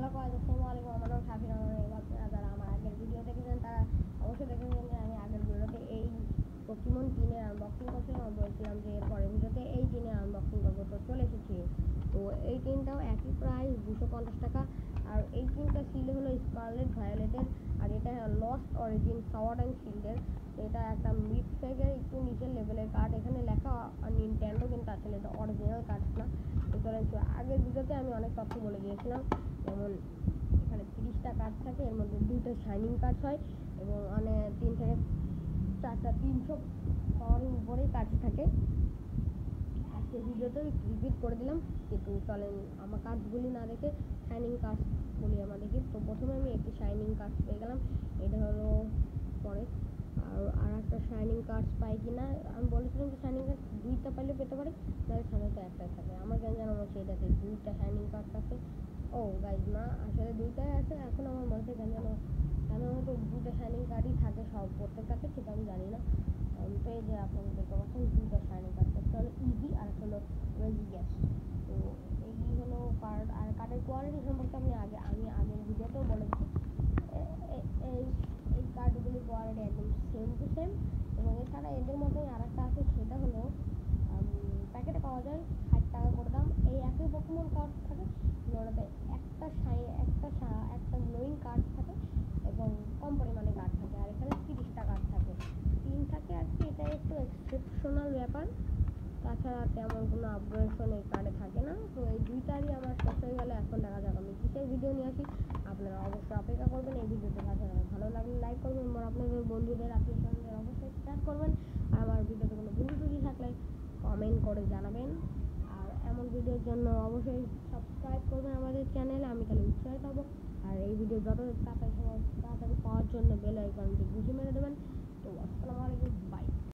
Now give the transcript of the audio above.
Hello guys, আসসালামু আলাইকুম। আমার নাম শাফির রহমান। আপনারা যারা আমার আগের ভিডিও দেখেছেন তারা অবশ্যই দেখেছেন যে আমি আগের ভিডিওতে এই পোকেমন টিনের আনবক্সিং করছিলাম। আমি বলছিলাম যে পরের ভিডিওতে এই টিনের আনবক্সিং করবো, তো চলে এসেছি। তো এই টিনটাও একই প্রাইস 250 টাকা। আর এই টিনটা ছিল হলো স্কারলেট ভায়োলেটের, আর এটা লস্ট অরিজিন সাওয়ার্ড অ্যান্ড শিল্ডের। এটা একটা মিড সাইজের একটু নিচের লেভেলের কার্ড। এখানে লেখা নিনটেন্ডো, কিন্তু আসলে এটা অরিজিনাল কার্ড না। তো চলে আগের ভিডিওতে আমি অনেক তথ্য বলে দিয়েছিলাম, যেমন এখানে 30টা কার্ড থাকে, এর মধ্যে 2টা শাইনিং কার্ড হয় এবং 3 থেকে 4টা 300 পাওয়ারের উপরেই কার্ড থাকে। আজকে ভিডিওতে রিপিট করে দিলাম, কিন্তু চলেন আমার কার্ডগুলি না দেখে শাইনিং কার্ডগুলি আমরা দেখি। তো প্রথমে আমি একটি শাইনিং কার্ড পেয়ে গেলাম, এটা হলো পরে। আর একটা শাইনিং কার্ড পাই কিনা আমি বলেছিলাম যে শাইনিং কার্ড 2টা পাইলে পেতে পারি, তাহলে সাধারণত একটাই থাকে। আমার কেন জানো সেটাতে 2টা শাইনিং কার্ড আছে। ও গাইজ না, আসলে 2টাই আছে। এখন আমার মনে হচ্ছে কেন হয়তো 2টা শাইনিং কার্ডই থাকে সব প্রত্যেকটাতে, সেটা আমি জানি না। তো এই যে আপনারা দেখতে পাচ্ছেন 2টা শাইনিং কার্ড, একটা হলো ইজি আর একটা হলো রেজিগ্যাস। তো এই হলো কার্ড। আর কার্ডের কোয়ালিটি সম্পর্কে আমি আগের ভিডিওতেও বলেছি। এই কার্ডগুলির কোয়ালিটি একদম সেম টু সেম। এবং এছাড়া এদের মধ্যেই আর একটা আছে, সেটা হলো প্যাকেটে পাওয়া যায় 60 টাকা করে দাম। এই একই পোকেমন কার্ড থাকে, ওটাতে একটা গ্লোয়িং কার্ড থাকে এবং কম পরিমাণে কার্ড থাকে। আর এখানে 30টা কার্ড থাকে, 3 থাকে আর কি। এটা একটু এক্সেপশনাল ব্যাপার, তাছাড়া তেমন কোনো আপগ্রেডেশন এই কার্ডে থাকে না। তো এই 2টারই আমার শেষ হয়ে গেলে এখন দেখা যাক আমি কিসের ভিডিও নিয়ে আসি। আপনারা অবশ্যই অপেক্ষা করবেন। এই ভিডিওটি ভালো লাগলে লাইক করবেন এবং আপনাদের বন্ধুদের আত্মীয়স্বজনদের অবশ্যই শেয়ার করবেন। আর আমার ভিডিওতে কোনো ভুল ত্রুটি থাকলে কমেন্ট করে জানাবেন। আর এমন ভিডিওর জন্য অবশ্যই সাবস্ক্রাইব করবেন আমাদের চ্যানেলে, আমি তাহলে উৎসাহিত হব। আর এই ভিডিও যত তাড়াতাড়ি পাওয়ার জন্য বেল আইকনটি ঘুষি মেরে দেবেন। তো আসসালামু আলাইকুম, বাই।